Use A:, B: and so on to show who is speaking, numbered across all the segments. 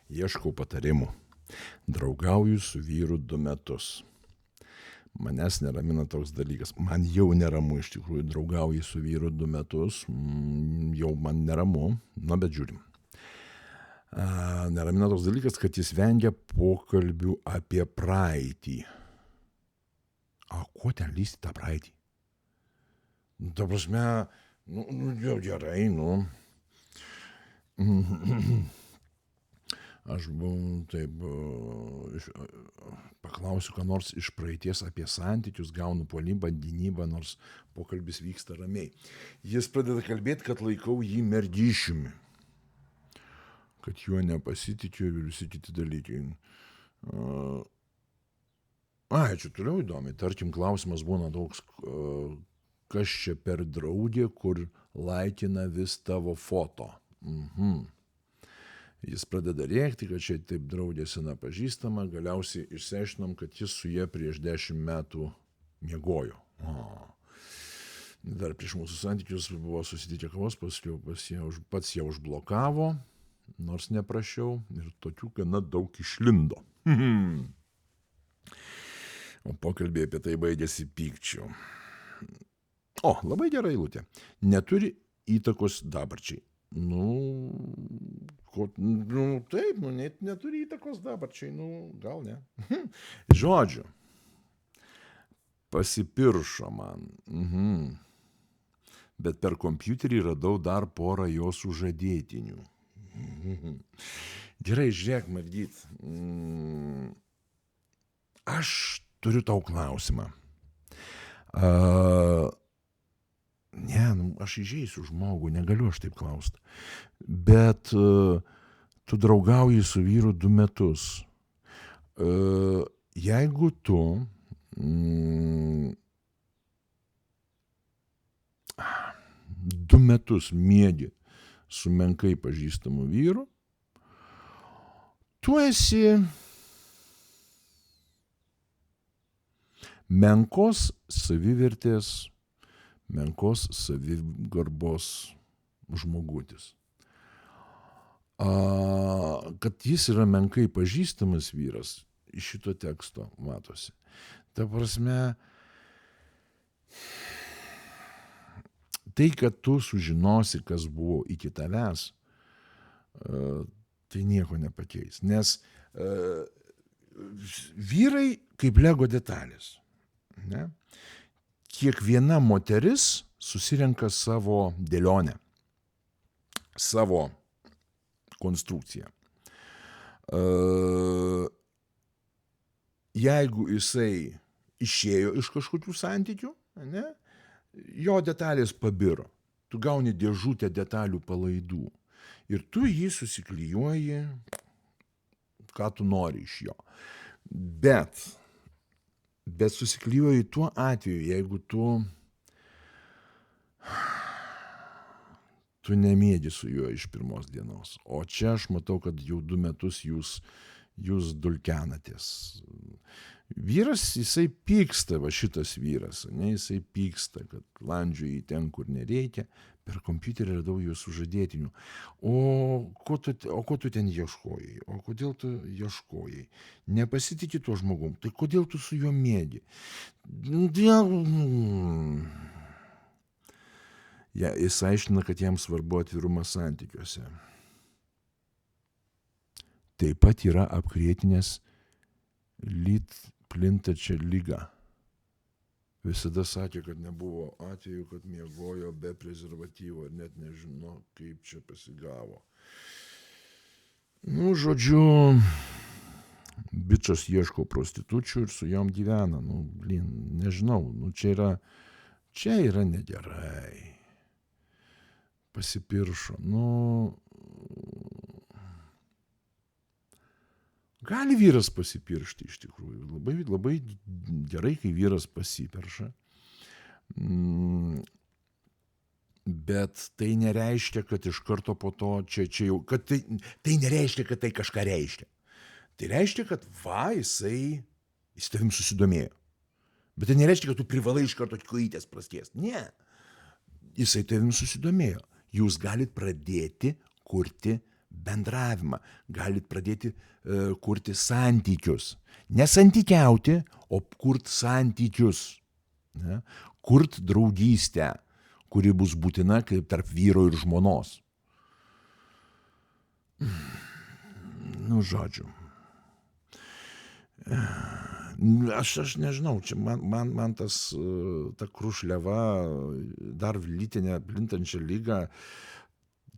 A: Ieškau patarimų. Draugauju su vyru 2 metus. Manęs neramina toks dalykas. Man jau neramu iš tikrųjų. Draugauju su vyru 2 metus. Jau man neramu. Bet žiūrim. Neramina toks dalykas, kad jis vengia pokalbių apie praeitį. Ko ten lysti tą praeitį? Ta prasme, jau gerai, Aš paklausiu, ką nors iš praeities apie santykius, gaunu puolimą, gynybą, nors pokalbis vyksta ramiai. Jis pradeda kalbėti, kad laikau jį mergišiumi, kad juo nepasitikiu ir visi kiti dalykai. Čia toliau įdomi. Tarkim, klausimas būna toks, kas čia per draugė, kur laikina vis tavo foto. Jis pradeda rėkti, kad čia taip draudė sena pažįstama, galiausiai išsiaiškinom, kad jis su ja prieš 10 metų miegojo. Dar prieš mūsų santykius buvo susitikę kavos, pats ją užblokavo, nors neprašiau, ir tokių gana daug išlindo. O pokalbė apie tai baigėsi pykčiu. Labai gera eilutė. Neturi įtakos dabarčiai. Taip, net neturi įtakos dabarčiai, gal ne. Žodžiu, pasipiršo man. Bet per kompiuterį radau dar porą jo sužadėtinių. Gerai, žiūrėk, Margyt. Aš turiu tau klausimą. Aš įžeisiu žmogų, negaliu aš taip klausti. Bet tu draugauji su vyru 2 metus. Jeigu tu 2 metus miegi su menkai pažįstamu vyru, tu esi menkos savivertės, menkos savigarbos žmogutis. Kad jis yra menkai pažįstamas vyras, iš šito teksto matosi. Ta prasme, tai, kad tu sužinosi, kas buvo iki tavęs, tai nieko nepakeis. Nes vyrai kaip Lego detalės. Ne? Kiekviena moteris susirenka savo dėlionę, savo konstrukciją. Jeigu jisai išėjo iš kažkokių santykių, ne, jo detalės pabiro, tu gauni dėžutę detalių palaidų ir tu jį susiklijuoji, ką tu nori iš jo. Bet susiklijuoji tuo atveju, jeigu tu nemiegi su juo iš pirmos dienos. O čia aš matau, kad jau 2 metus jūs dulkenatės. Vyras, jisai pyksta, šitas vyras, ne, jisai pyksta, kad landžioji ten, kur nereikia, per kompiuterį radau jo sužadėtinių. O ko tu ten ieškojai? O kodėl tu ieškojai? Nepasitiki tuo žmogum, tai kodėl tu su juo miegi? Jis aiškina, kad jam svarbu atvirumas santykiuose. Taip pat yra apkrėtinės plintačią ligą. Visada sakė, kad nebuvo atveju, kad miegojo be prezervatyvo ir net nežino, kaip čia pasigavo. Žodžiu, bičas ieško prostitučių ir su jom gyvena. Nežinau, čia yra negerai. Pasipiršo. Gali vyras pasipiršti iš tikrųjų. Labai, labai gerai, kai vyras pasiperša. Bet tai nereiškia, kad iš karto po to čia jau, kad tai nereiškia, kad tai kažką reiškia. Tai reiškia, kad jis tavim susidomėjo. Bet tai nereiškia, kad tu privalai iš karto kojytės praskiest. Ne. Jisai tavim susidomėjo. Jūs galit pradėti kurti bendravimą, galit pradėti kurti santykius. Nesantykiauti, o kurt santykius. Ne? Kurt draugystę, kuri bus būtina kaip tarp vyro ir žmonos. Nu, žodžiu. Aš nežinau, čia man tas, ta krušliava, dar lytinė plintančia lyga,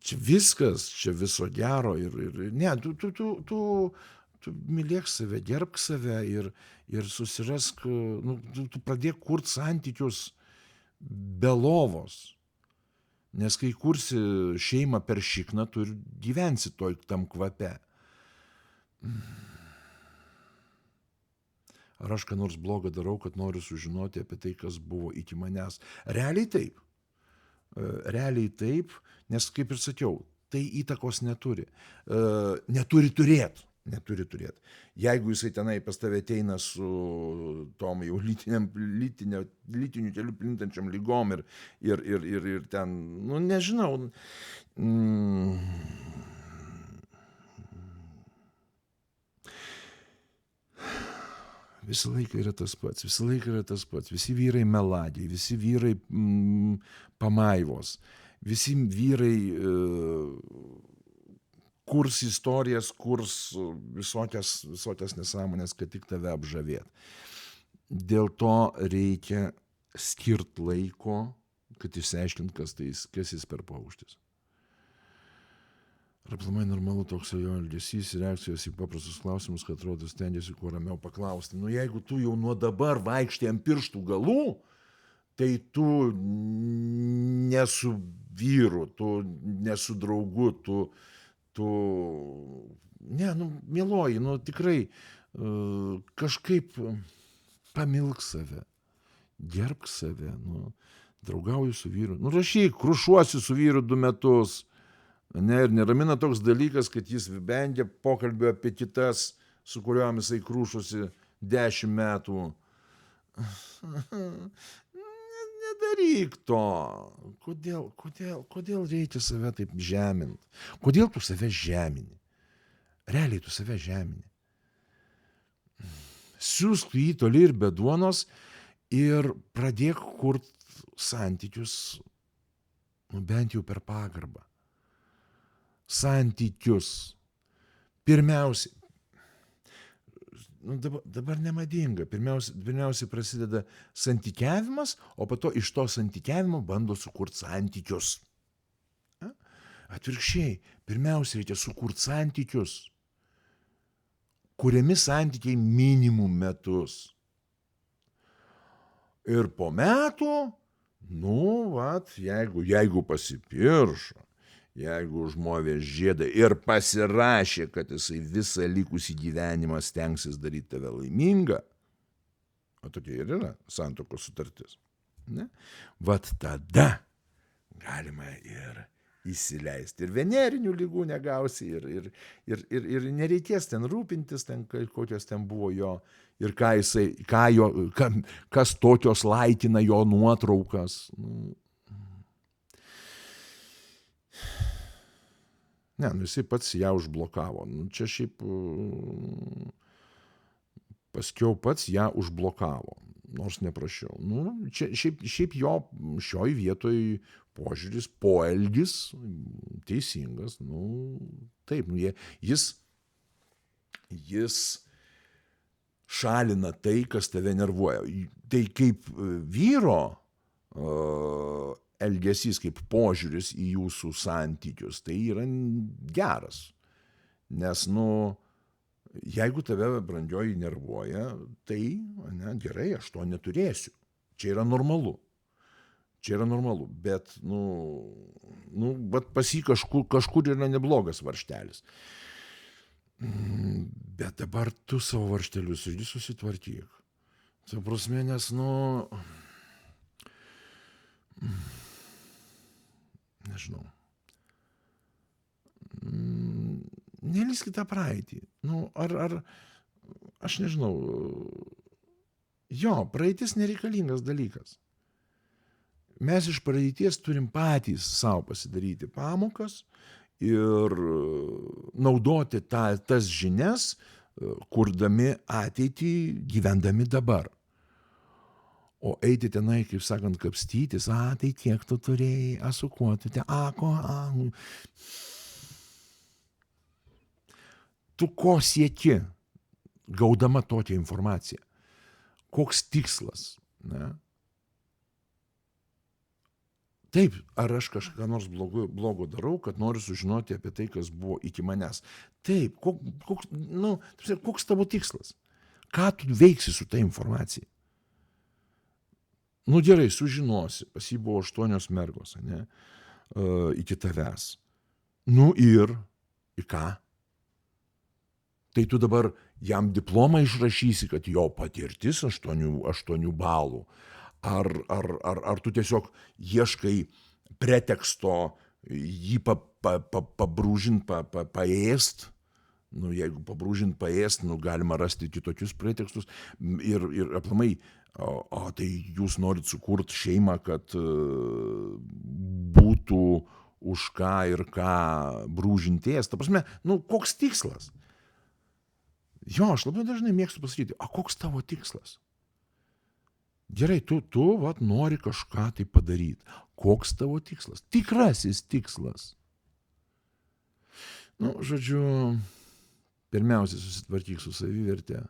A: čia viskas, čia viso gero ir ne, tu mylėk save, gerbk save ir susirask, nu, tu pradėk kurt santykius be lovos. Nes kai kursi šeimą per šikną, tu ir gyvensi tam kvape. Ar aš ką nors blogą darau, kad noriu sužinoti apie tai, kas buvo iki manęs? Realiai taip. Realiai taip, nes, kaip ir sakiau, tai įtakos neturi. Neturi turėti. Jeigu jisai tenai pas tave ateina su tom jau lytiniu keliu plintančiam lygom ir ten, nu nežinau. Visą laiką yra tas pats. Visi vyrai meladiai, visi vyrai pamaivos, visi vyrai kurs istorijas, kurs visokias nesąmonės, kad tik tave apžavėt. Dėl to reikia skirt laiko, kad išsiaiškint, kas jis per paukštis. Ar aplamai normalu toks jo elgesys ir reakcijos į paprastus klausimus, kad atrodo stengiasi kuo ramiau paklausti. Nu, jeigu tu jau nuo dabar vaikštai ant pirštų galų, tai tu nesu vyru, tu nesu draugu, ne, nu, mieloji, nu, tikrai kažkaip pamilk save, gerbk save, nu, draugauju su vyru, nu, rašyk, krušuosi su vyru 2 metus, ne, ir neramina toks dalykas, kad jis vengia pokalbio apie kitas, su kuriomis jisai krušosi 10 metų. Nedaryk to. Kodėl reikia save taip žemint? Kodėl tu save žemini? Realiai tu save žemini. Siūsk jį toli ir be duonos ir pradėk kurt santykius, nu, bent jau per pagarbą. Santykius. Pirmiausia, nu, dabar nemadinga, pirmiausia prasideda santykiavimas, o po to iš to santykiavimo bando sukurti santykius. Atvirkščiai, pirmiausia reikia sukurti santykius, kuriami santykiai minimum metus. Ir po metų, nu, vat, jeigu pasipiršo, jeigu žmonės žieda ir pasirašė, kad jisai visą likusį gyvenimą stengsis daryti tave laimingą, o tokia ir yra santuokos sutartis, ne? Vat tada galima ir įsileisti. Ir venerinių ligų negausi, ir nereikės ten rūpintis, ten kokios ten buvo jo, ir kas tokios laikina jo nuotraukas. Ne, nu jisai pats ją užblokavo. Nu, čia šiaip paskiau pats ją užblokavo, nors neprašiau. Nu, čia šiaip jo šioj vietoj požiūris, poelgis teisingas. Nu, taip, nu, jis šalina tai, kas tave nervuoja. Tai kaip vyro elgesys, kaip požiūris į jūsų santykius, tai yra geras. Nes, nu, jeigu tave brandžioji nervuoja, tai, ne, gerai, aš to neturėsiu. Čia yra normalu. Bet, bet pas jį kažkur yra neblogas varžtelis. Bet dabar tu savo varžtelius irgi susitvarkyk. Tai prasme, nes, nežinau. Nelyskit tą praeitį. Aš nežinau. Jo, praeitis nereikalingas dalykas. Mes iš praeities turim patys savo pasidaryti pamokas ir naudoti tas žinias, kurdami ateitį, gyvendami dabar. O eiti tenai, kaip sakant, kapstytis, tai kiek tu turėjai, su kuo tu te, Tu ko sieki, gaudama tokią informaciją? Koks tikslas? Ne? Taip, ar aš kažką nors blogo darau, kad noriu sužinoti apie tai, kas buvo iki manęs. Taip, koks tavo tikslas? Ką tu veiksi su ta informacija? Gerai, sužinosi, pas jį buvo 8 mergos, ne, iki tavęs. Ir ką? Tai tu dabar jam diplomą išrašysi, kad jo patirtis 8 balų. Ar tu tiesiog ieškai preteksto jį pabrūžint, paėst? Jeigu pabrūžint, paėst, galima rasti kitokius pretekstus. Ir aplamai, tai jūs norit sukurt šeimą, kad būtų už ką ir ką brūžinties. Ta prasme, koks tikslas? Jo, aš labai dažnai mėgstu pasakyti, koks tavo tikslas? Gerai, tu nori kažką tai padaryti. Koks tavo tikslas? Tikrasis tikslas. Žodžiu, pirmiausia, susitvarkyk su savivertė,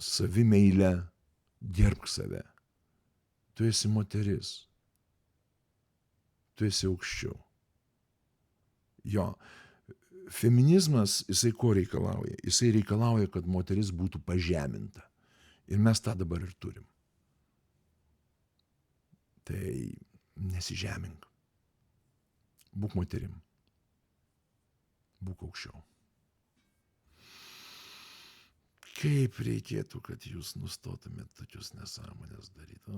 A: savimeilė, gerbk save. Tu esi moteris. Tu esi aukščiau. Jo, feminizmas, jisai ko reikalauja? Jisai reikalauja, kad moteris būtų pažeminta. Ir mes tą dabar ir turim. Tai nesižemink. Būk moterim. Būk aukščiau. Kaip reikėtų, kad jūs nustotumėt tokius nesąmonės daryti.